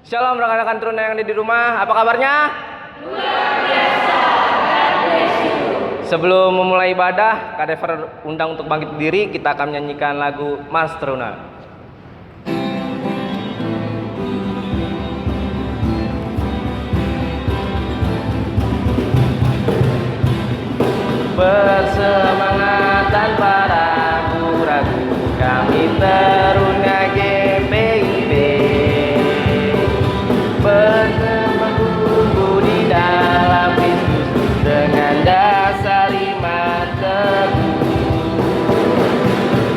Shalom rekan-rekan Truna yang ada di rumah, apa kabarnya? Luar biasa, God bless you. Sebelum memulai ibadah, Kak Dever undang untuk bangkit berdiri. Kita akan menyanyikan lagu Mas Truna. Bersemangat tanpa ragu-ragu, kami Teruna GPIB bertumbuh di dalam Kristus dengan dasar iman teguh.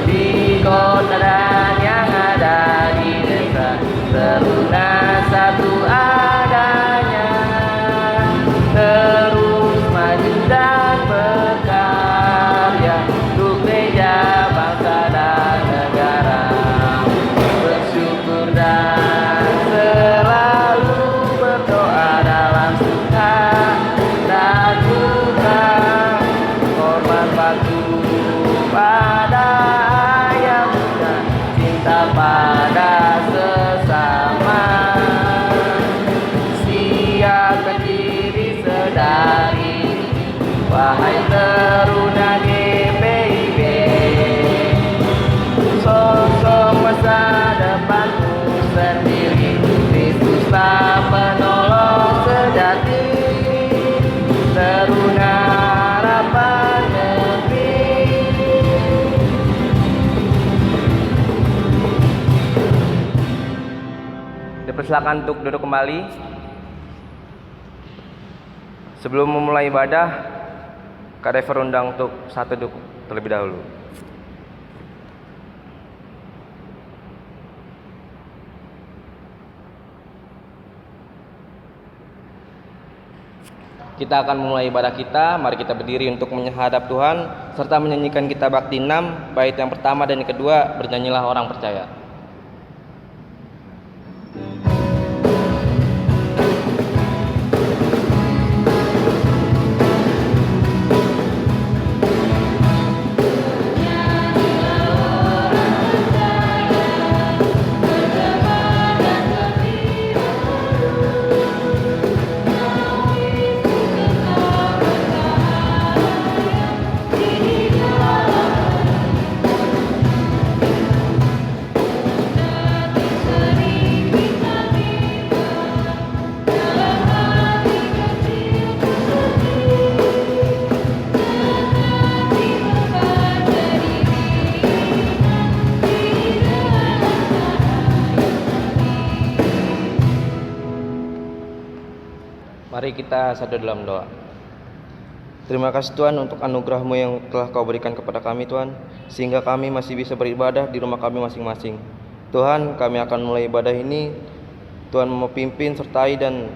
Di kota dan yang ada di desa, Teruna satu adanya, terus maju dan berkarya untuk gereja, bangsa dan negara. Bersyukur dan selalu berdoa dalam suka dan duka, hormat patuh pada ayah bunda, cinta pada sesama, siapkan diri sedari, wahai Teruna GPIB. Sosok masa depanmu sendiri, Kristuslah penolong sejati, Teruna harapan negeri. Dipersilakan untuk duduk kembali. Sebelum memulai ibadah, Kak Dever undang untuk satu duduk terlebih dahulu. Kita akan memulai ibadah kita. Mari kita berdiri untuk menghadap Tuhan serta menyanyikan kitab Bakti 6, bait yang pertama dan yang kedua, bernyanyilah orang percaya. Mari kita sadu dalam doa. Terima kasih Tuhan untuk anugerah-Mu yang telah Kau berikan kepada kami Tuhan, sehingga kami masih bisa beribadah di rumah kami masing-masing. Tuhan, kami akan mulai ibadah ini. Tuhan memimpin, sertai dan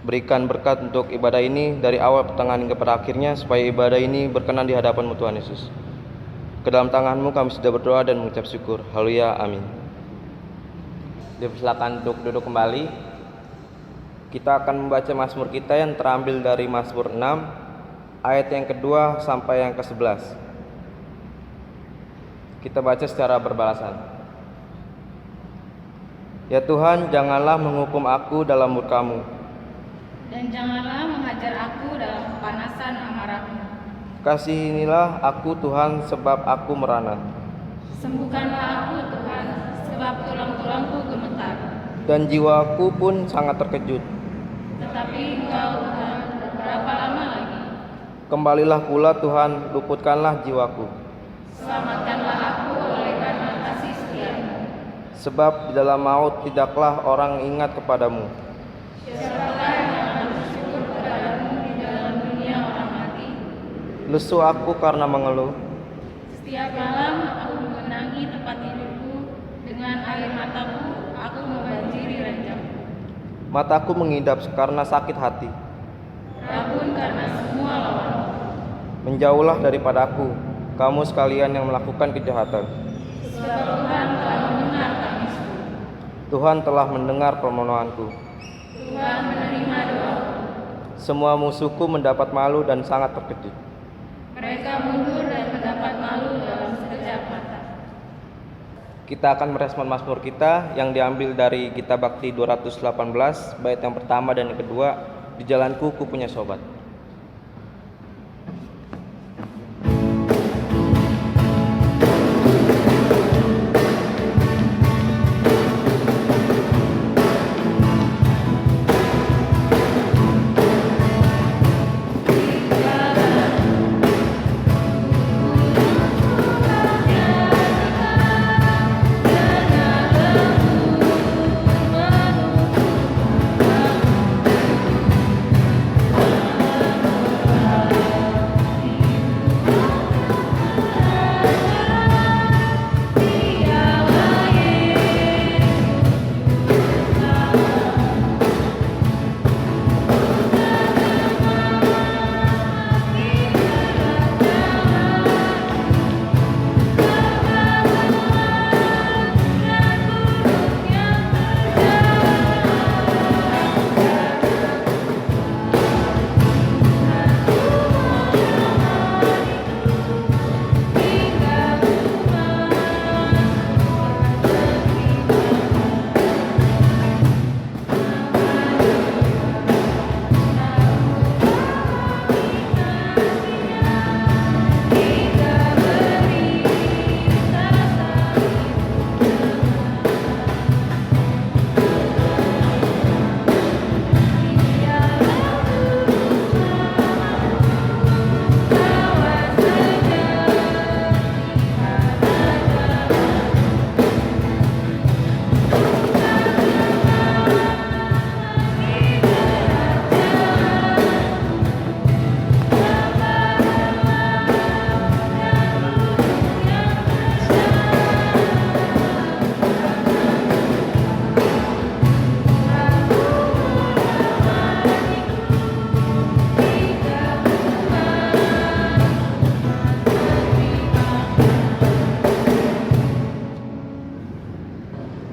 berikan berkat untuk ibadah ini dari awal, pertengahan hingga pada akhirnya, supaya ibadah ini berkenan di hadapan-Mu Tuhan Yesus. Ke dalam tangan-Mu kami sudah berdoa dan mengucap syukur. Haleluya, amin. Dipersilakan untuk duduk kembali. Kita akan membaca Mazmur kita yang terambil dari Mazmur 6 ayat yang kedua sampai yang ke-11. Kita baca secara berbalasan. Ya Tuhan, janganlah menghukum aku dalam murka-Mu, Dan janganlah menghajar aku dalam kepanasan amarah-Mu. kasihinilah aku Tuhan, sebab aku merana, Sembuhkanlah aku Tuhan, sebab tulang-tulangku gemetar. dan jiwaku pun sangat terkejut. Tetapi Engkau Tuhan, berapa lama lagi? Kembalilah pula Tuhan, luputkanlah jiwaku, Selamatkanlah aku oleh karena kasih setia-Mu. sebab di dalam maut tidaklah orang ingat kepadamu. Siapakah yang akan bersyukur kepadamu di dalam dunia orang mati? Lesu aku karena mengeluh, Setiap malam aku mengenangi tempat tidurku, dengan air mataku aku membanjiri ranjangku. mataku mengidap karena sakit hati. Rabun karena semua lawanku. Menjauhlah daripadaku, kamu sekalian yang melakukan kejahatan. Sebab Tuhan telah mendengar tangisku. Tuhan telah mendengar permohonanku. Tuhan menerima doaku. Semua musuhku mendapat malu dan sangat terkejut. Mereka mundur dan mendapat malu dalam sekejap mata. Kita akan merespon Mazmur kita yang diambil dari Kitab Bakti 218 bait yang pertama dan yang kedua, di jalanku ku punya sobat.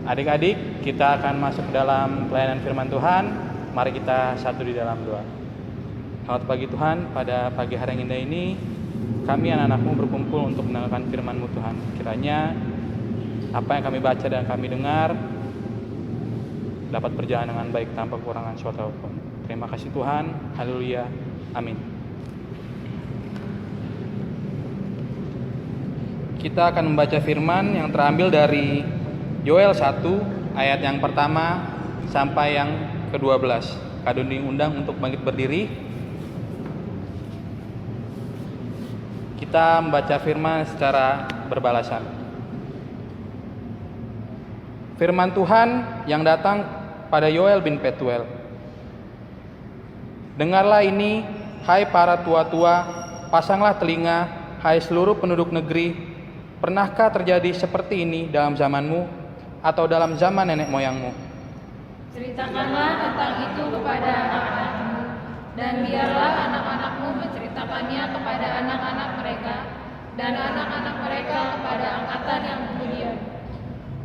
Adik-adik, kita akan masuk dalam pelayanan firman Tuhan. Mari kita satu di dalam doa. Selamat pagi Tuhan, pada pagi hari yang indah ini kami anak-anak-Mu berkumpul untuk mendengarkan firman-Mu Tuhan. Kiranya apa yang kami baca dan kami dengar dapat berjalan dengan baik tanpa kekurangan suatu apapun. Terima kasih Tuhan, haleluya, amin. Kita akan membaca firman yang terambil dari Yoel 1 ayat yang pertama sampai yang ke-12. Kadun diundang untuk bangkit berdiri. Kita membaca firman secara berbalasan. Firman Tuhan yang datang pada Yoel bin Petuel. Dengarlah ini, hai para tua-tua, pasanglah telinga, hai seluruh penduduk negeri. Pernahkah terjadi seperti ini dalam zamanmu atau dalam zaman nenek moyangmu? Ceritakanlah tentang itu kepada anak-anakmu, dan biarlah anak-anakmu menceritakannya kepada anak-anak mereka, dan anak-anak mereka kepada angkatan yang kemudian.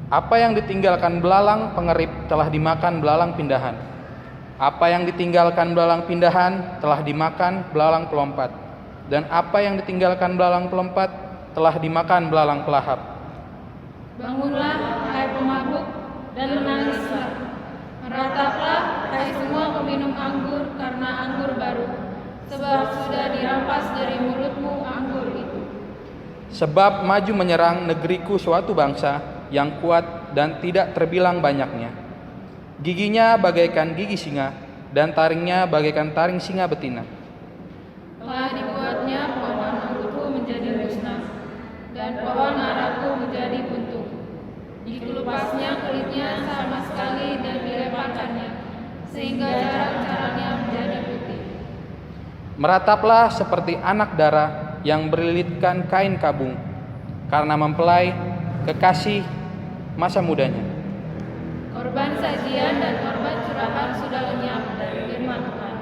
Apa yang ditinggalkan belalang pengerip telah dimakan belalang pindahan. Apa yang ditinggalkan belalang pindahan telah dimakan belalang pelompat. Dan apa yang ditinggalkan belalang pelompat telah dimakan belalang pelahap. Bangunlah, hai pemabuk, dan menangislah. Merataplah, hai semua peminum anggur, karena anggur baru, sebab sudah dirampas dari mulutmu anggur itu. Sebab maju menyerang negeriku suatu bangsa yang kuat dan tidak terbilang banyaknya. Giginya bagaikan gigi singa, dan taringnya bagaikan taring singa betina. Telah dibuatnya pohon anggurku menjadi musnah, dan pohon araku menjadi buntung. Dikelupasnya kulitnya sama sekali dan dilemparkannya, sehingga jarang-jarangnya menjadi putih. Merataplah seperti anak dara yang berlilitkan kain kabung, karena mempelai kekasih masa mudanya. Korban sajian dan korban curahan sudah lenyap dari firman Tuhan,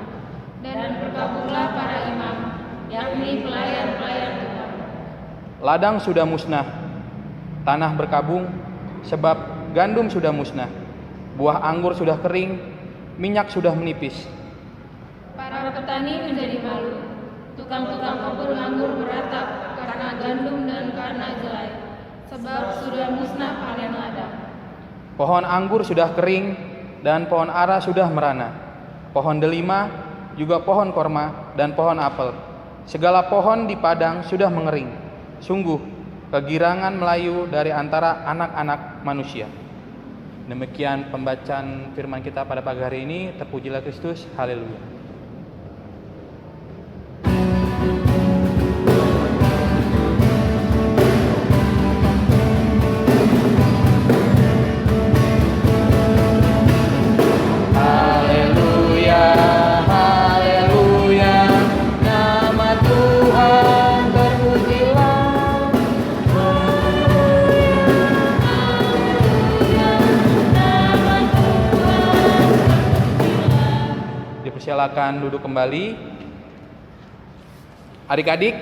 dan bergabunglah para imam, yakni pelayan-pelayan Tuhan. Ladang sudah musnah, tanah berkabung, sebab gandum sudah musnah, buah anggur sudah kering, minyak sudah menipis. Para petani menjadi malu, tukang-tukang kebun anggur meratap karena gandum dan karena jelai, sebab sudah musnah panen ladang. Pohon anggur sudah kering dan pohon ara sudah merana. Pohon delima, juga pohon korma dan pohon apel. Segala pohon di padang sudah mengering. Sungguh, kegirangan melayu dari antara anak-anak manusia. Demikian pembacaan firman kita pada pagi hari ini. Terpujilah Kristus. Haleluya. Silakan duduk kembali. Adik-adik,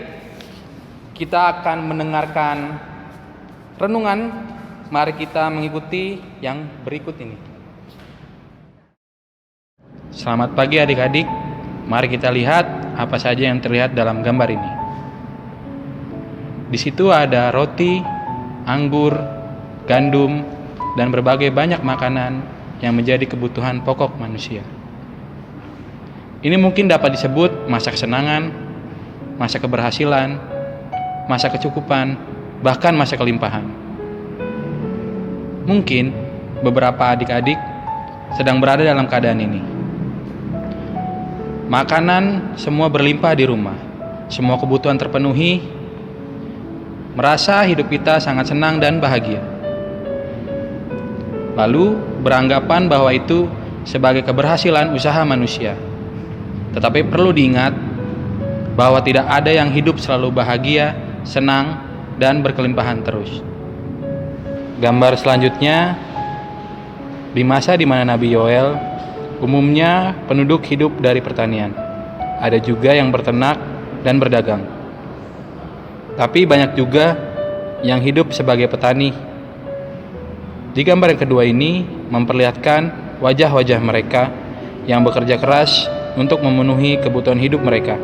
kita akan mendengarkan renungan. Mari kita mengikuti yang berikut ini. Selamat pagi adik-adik. Mari kita lihat apa saja yang terlihat dalam gambar ini. Di situ ada roti, anggur, gandum, dan berbagai banyak makanan yang menjadi kebutuhan pokok manusia. Ini mungkin dapat disebut masa kesenangan, masa keberhasilan, masa kecukupan, bahkan masa kelimpahan. Mungkin beberapa adik-adik sedang berada dalam keadaan ini. Makanan semua berlimpah di rumah, semua kebutuhan terpenuhi, merasa hidup kita sangat senang dan bahagia. Lalu beranggapan bahwa itu sebagai keberhasilan usaha manusia. Tetapi perlu diingat bahwa tidak ada yang hidup selalu bahagia, senang, dan berkelimpahan terus. Gambar selanjutnya, di masa di mana Nabi Yoel, umumnya penduduk hidup dari pertanian. Ada juga yang berternak dan berdagang. Tapi banyak juga yang hidup sebagai petani. Di gambar yang kedua ini memperlihatkan wajah-wajah mereka yang bekerja keras untuk memenuhi kebutuhan hidup mereka,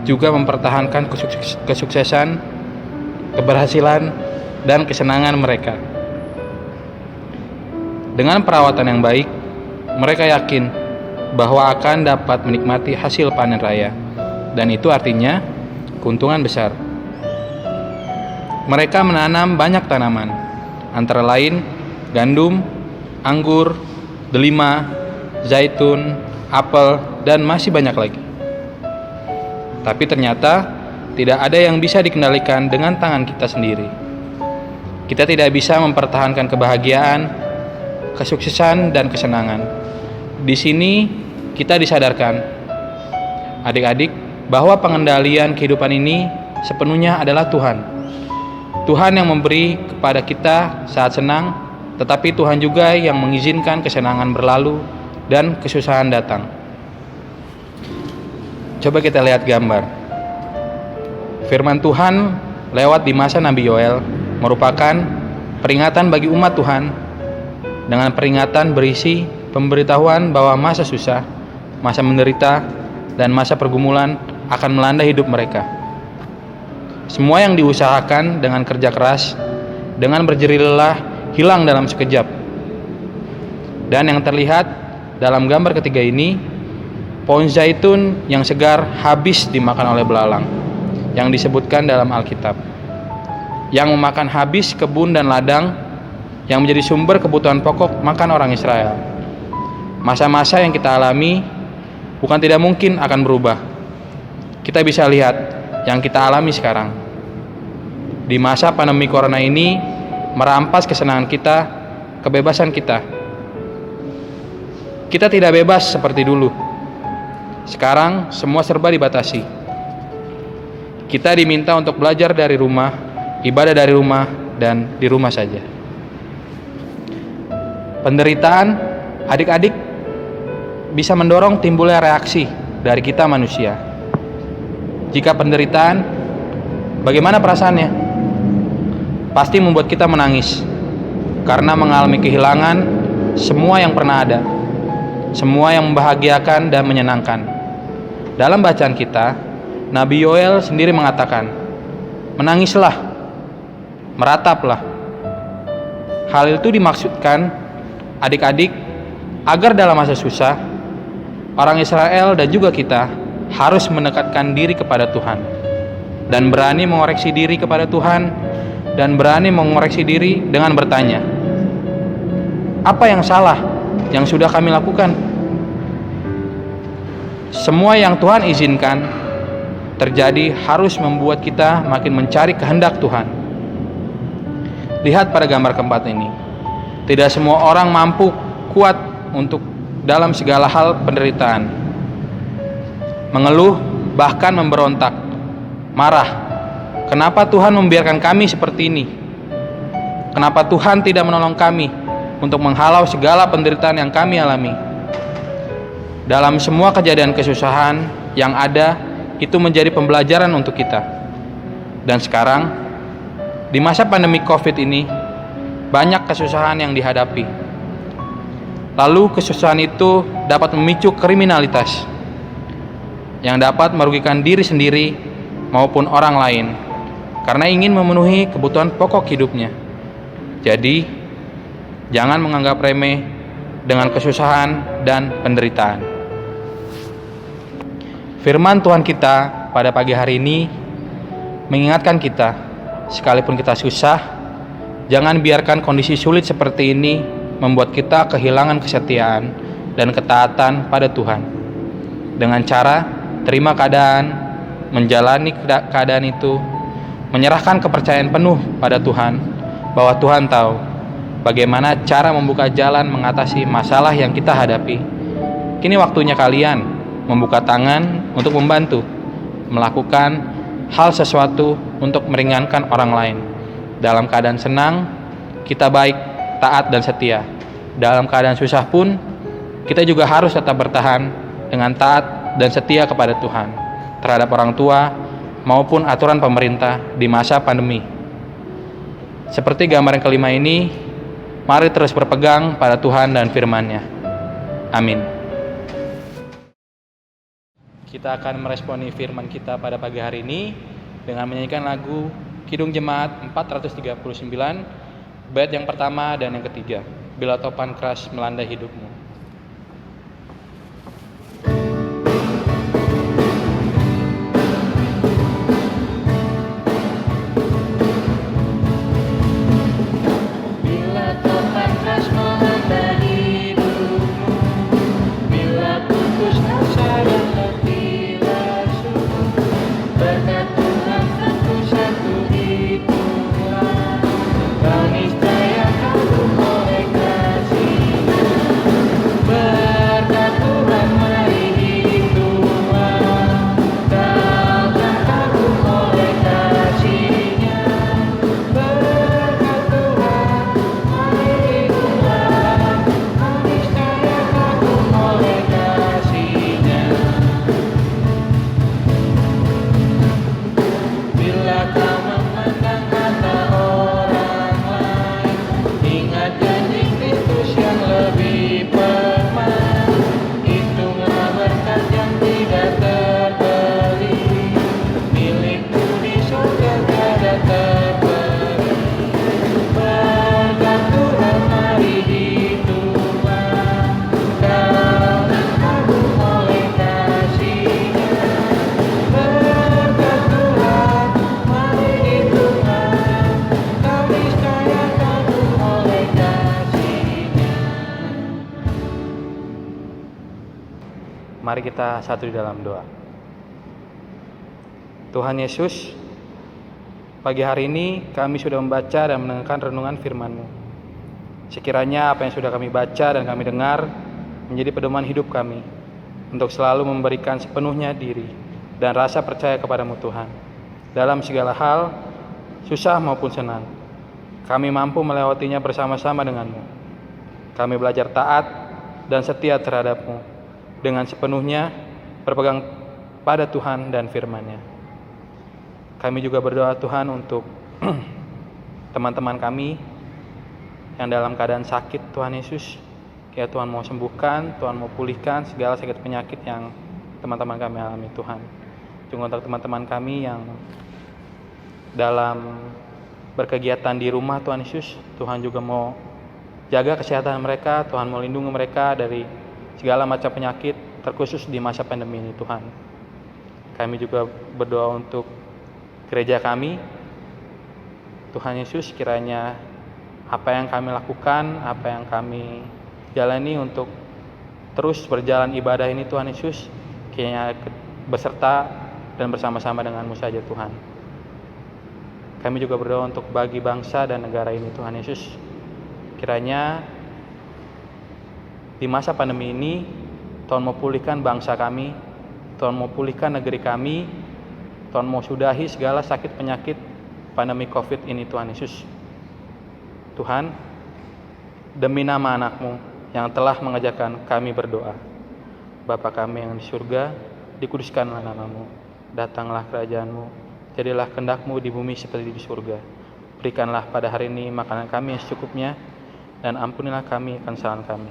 juga mempertahankan kesuksesan, keberhasilan, dan kesenangan mereka. Dengan perawatan yang baik, mereka yakin bahwa akan dapat menikmati hasil panen raya, dan itu artinya keuntungan besar. Mereka menanam banyak tanaman, antara lain gandum, anggur, delima, zaitun, apel, dan masih banyak lagi. Tapi ternyata tidak ada yang bisa dikendalikan dengan tangan kita sendiri. Kita tidak bisa mempertahankan kebahagiaan, kesuksesan, dan kesenangan. Di sini kita disadarkan, adik-adik, bahwa pengendalian kehidupan ini sepenuhnya adalah Tuhan. Tuhan yang memberi kepada kita saat senang, tetapi Tuhan juga yang mengizinkan kesenangan berlalu dan kesusahan datang. Coba kita lihat gambar. Firman Tuhan lewat di masa Nabi Yoel merupakan peringatan bagi umat Tuhan, dengan peringatan berisi pemberitahuan bahwa masa susah, masa menderita, dan masa pergumulan akan melanda hidup mereka. Semua yang diusahakan dengan kerja keras, dengan berjerih lelah, hilang dalam sekejap. Dan yang terlihat dalam gambar ketiga ini, pohon zaitun yang segar habis dimakan oleh belalang, yang disebutkan dalam Alkitab, yang memakan habis kebun dan ladang, yang menjadi sumber kebutuhan pokok makan orang Israel. Masa-masa yang kita alami bukan tidak mungkin akan berubah. Kita bisa lihat yang kita alami sekarang. Di masa pandemi corona ini merampas kesenangan kita, kebebasan kita. Kita tidak bebas seperti dulu. Sekarang semua serba dibatasi. Kita diminta untuk belajar dari rumah, ibadah dari rumah, dan di rumah saja. Penderitaan, adik-adik, bisa mendorong timbulnya reaksi dari kita manusia. Jika penderitaan, bagaimana perasaannya? Pasti membuat kita menangis karena mengalami kehilangan semua yang pernah ada, semua yang membahagiakan dan menyenangkan. Dalam bacaan kita, Nabi Yoel sendiri mengatakan, menangislah, merataplah. Hal itu dimaksudkan, adik-adik, agar dalam masa susah, orang Israel dan juga kita harus mendekatkan diri kepada Tuhan dan berani mengoreksi diri kepada Tuhan dan berani mengoreksi diri dengan bertanya, apa yang salah yang sudah kami lakukan? Semua yang Tuhan izinkan terjadi harus membuat kita makin mencari kehendak Tuhan. Lihat pada gambar keempat ini. Tidak semua orang mampu kuat untuk dalam segala hal penderitaan. Mengeluh, bahkan memberontak, marah. Kenapa Tuhan membiarkan kami seperti ini? Kenapa Tuhan tidak menolong kami untuk menghalau segala penderitaan yang kami alami? Dalam semua kejadian kesusahan yang ada, itu menjadi pembelajaran untuk kita. Dan sekarang, di masa pandemi COVID ini, banyak kesusahan yang dihadapi. Lalu kesusahan itu dapat memicu kriminalitas yang dapat merugikan diri sendiri maupun orang lain karena ingin memenuhi kebutuhan pokok hidupnya. Jadi, jangan menganggap remeh dengan kesusahan dan penderitaan. Firman Tuhan kita pada pagi hari ini mengingatkan kita, sekalipun kita susah, jangan biarkan kondisi sulit seperti ini membuat kita kehilangan kesetiaan dan ketaatan pada Tuhan. Dengan cara terima keadaan, menjalani keadaan itu, menyerahkan kepercayaan penuh pada Tuhan, bahwa Tuhan tahu bagaimana cara membuka jalan mengatasi masalah yang kita hadapi. Kini waktunya kalian membuka tangan untuk membantu, melakukan hal sesuatu untuk meringankan orang lain. Dalam keadaan senang, kita baik, taat, dan setia. Dalam keadaan susah pun, kita juga harus tetap bertahan dengan taat dan setia kepada Tuhan, terhadap orang tua maupun aturan pemerintah di masa pandemi. Seperti gambar yang kelima ini, mari terus berpegang pada Tuhan dan firman-Nya. Amin. Kita akan meresponi firman kita pada pagi hari ini dengan menyanyikan lagu Kidung Jemaat 439, bait yang pertama dan yang ketiga, Bila Topan Keras Melanda Hidupmu. Mari kita satu di dalam doa. Tuhan Yesus, pagi hari ini kami sudah membaca dan mendengarkan renungan firman-Mu. Sekiranya apa yang sudah kami baca dan kami dengar menjadi pedoman hidup kami untuk selalu memberikan sepenuhnya diri dan rasa percaya kepadamu Tuhan. Dalam segala hal, susah maupun senang, kami mampu melewatinya bersama-sama denganmu. Kami belajar taat dan setia terhadap-Mu, dengan sepenuhnya berpegang pada Tuhan dan firman-Nya. Kami juga berdoa Tuhan untuk teman-teman kami yang dalam keadaan sakit, Tuhan Yesus. Ya Tuhan mau sembuhkan, Tuhan mau pulihkan segala sakit penyakit yang teman-teman kami alami Tuhan. Juga untuk teman-teman kami yang dalam berkegiatan di rumah Tuhan Yesus. Tuhan juga mau jaga kesehatan mereka, Tuhan mau lindungi mereka dari segala macam penyakit, terkhusus di masa pandemi ini Tuhan. Kami juga berdoa untuk gereja kami. Tuhan Yesus, kiranya apa yang kami lakukan, apa yang kami jalani untuk terus berjalan ibadah ini Tuhan Yesus, kiranya beserta dan bersama-sama denganmu saja Tuhan. Kami juga berdoa untuk bagi bangsa dan negara ini Tuhan Yesus. Kiranya di masa pandemi ini Tuhan mau pulihkan bangsa kami, Tuhan mau pulihkan negeri kami, Tuhan mau sudahi segala sakit penyakit pandemi COVID ini Tuhan Yesus. Tuhan, demi nama anak-Mu yang telah mengajarkan kami berdoa. Bapa kami yang di surga, dikuduskanlah nama-Mu, datanglah kerajaan-Mu, jadilah kehendak-Mu di bumi seperti di surga. Berikanlah pada hari ini makanan kami yang secukupnya, dan ampunilah kami akan kesalahan kami,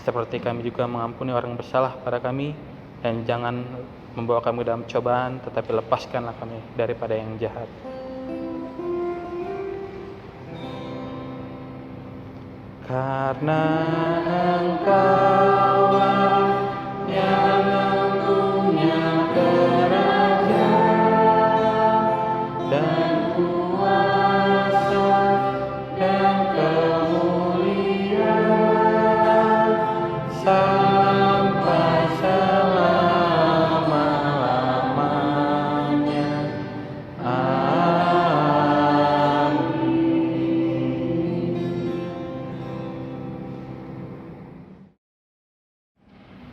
seperti kami juga mengampuni orang bersalah pada kami, dan jangan membawa kami dalam cobaan, tetapi lepaskanlah kami daripada yang jahat. Karena Engkaulah yang mempunya kerajaan dan kuasa dan kemuliaan sampai selama-lamanya.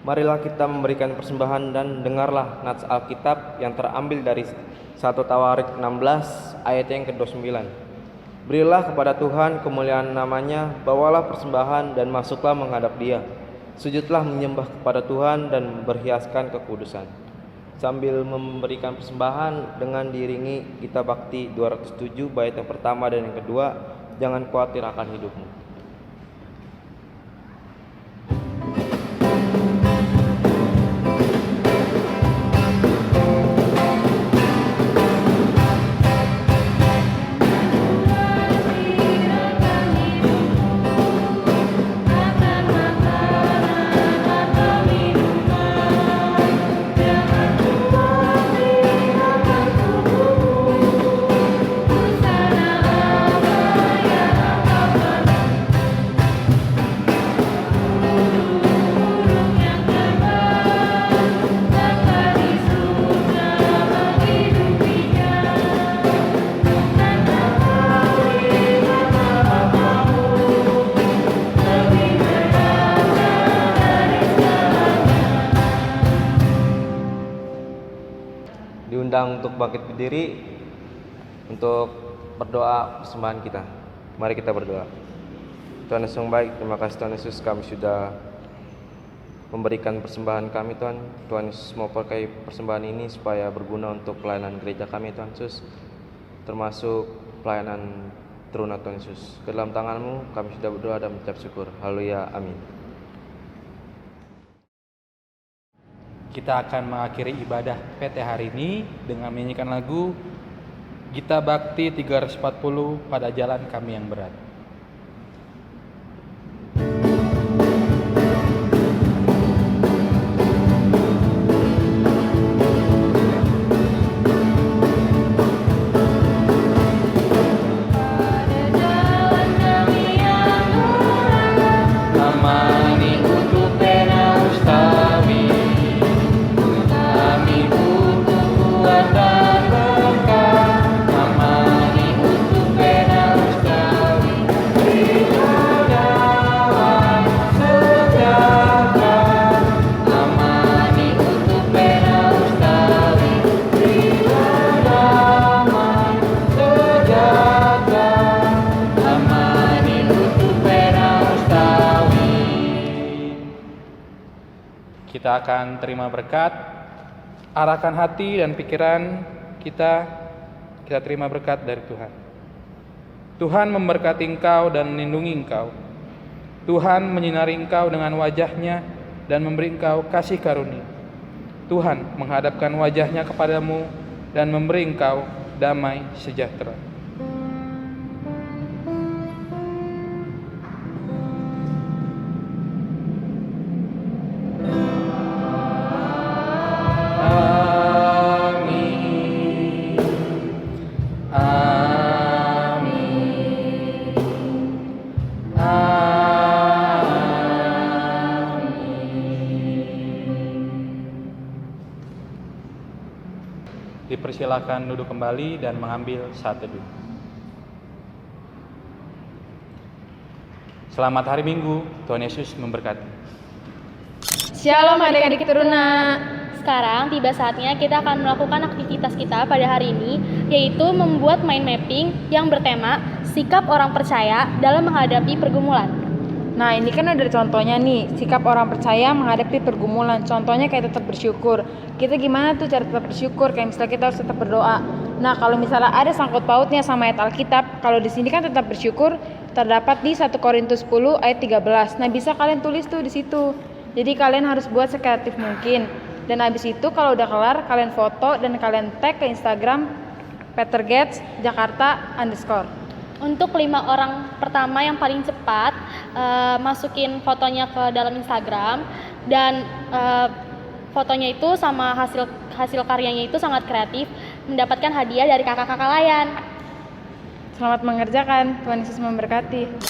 Marilah kita memberikan persembahan dan dengarlah nats Alkitab yang terambil dari 1 Tawarik 16 ayat yang ke-29. Berilah kepada Tuhan kemuliaan namanya, bawalah persembahan dan masuklah menghadap Dia. Sujudlah menyembah kepada Tuhan dan berhiaskan kekudusan. Sambil memberikan persembahan dengan diiringi kita bakti 207 bait yang pertama dan yang kedua, jangan khawatir akan hidupmu. Diundang untuk bangkit berdiri untuk berdoa persembahan kita. Mari kita berdoa. Tuhan Yesus yang baik, terima kasih Tuhan Yesus, kami sudah memberikan persembahan kami Tuhan. Tuhan Yesus mau pakai persembahan ini supaya berguna untuk pelayanan gereja kami Tuhan Yesus, termasuk pelayanan teruna Tuhan Yesus. Ke dalam tangan-Mu kami sudah berdoa dan mengucap syukur. Haleluya, amin. Kita akan mengakhiri ibadah PT hari ini dengan menyanyikan lagu Gita Bakti 340 pada jalan kami yang berat. Kita akan terima berkat, arahkan hati dan pikiran kita terima berkat dari Tuhan. Tuhan memberkati engkau dan melindungi engkau. Tuhan menyinari engkau dengan wajah-Nya dan memberi engkau kasih karunia. Tuhan menghadapkan wajah-Nya kepadamu dan memberi engkau damai sejahtera. Dipersilakan duduk kembali dan mengambil saat teduh. Selamat hari Minggu, Tuhan Yesus memberkati. Shalom adik-adik teruna. Sekarang tiba saatnya kita akan melakukan aktivitas kita pada hari ini, yaitu membuat mind mapping yang bertema sikap orang percaya dalam menghadapi pergumulan. Nah, ini kan udah contohnya nih, sikap orang percaya menghadapi pergumulan. Contohnya kayak tetap bersyukur. Kita gimana tuh cara tetap bersyukur? Kayak misalnya kita harus tetap berdoa. Nah, kalau misalnya ada sangkut pautnya sama ayat Alkitab, kalau di sini kan tetap bersyukur terdapat di 1 Korintus 10 ayat 13. Nah, bisa kalian tulis tuh di situ. Jadi kalian harus buat sekreatif mungkin. Dan habis itu kalau udah kelar, kalian foto dan kalian tag ke Instagram Petergets Jakarta _ Untuk 5 orang pertama yang paling cepat masukin fotonya ke dalam Instagram dan fotonya itu sama hasil karyanya itu sangat kreatif, mendapatkan hadiah dari kakak-kakak layan. Selamat mengerjakan, Tuhan Yesus memberkati.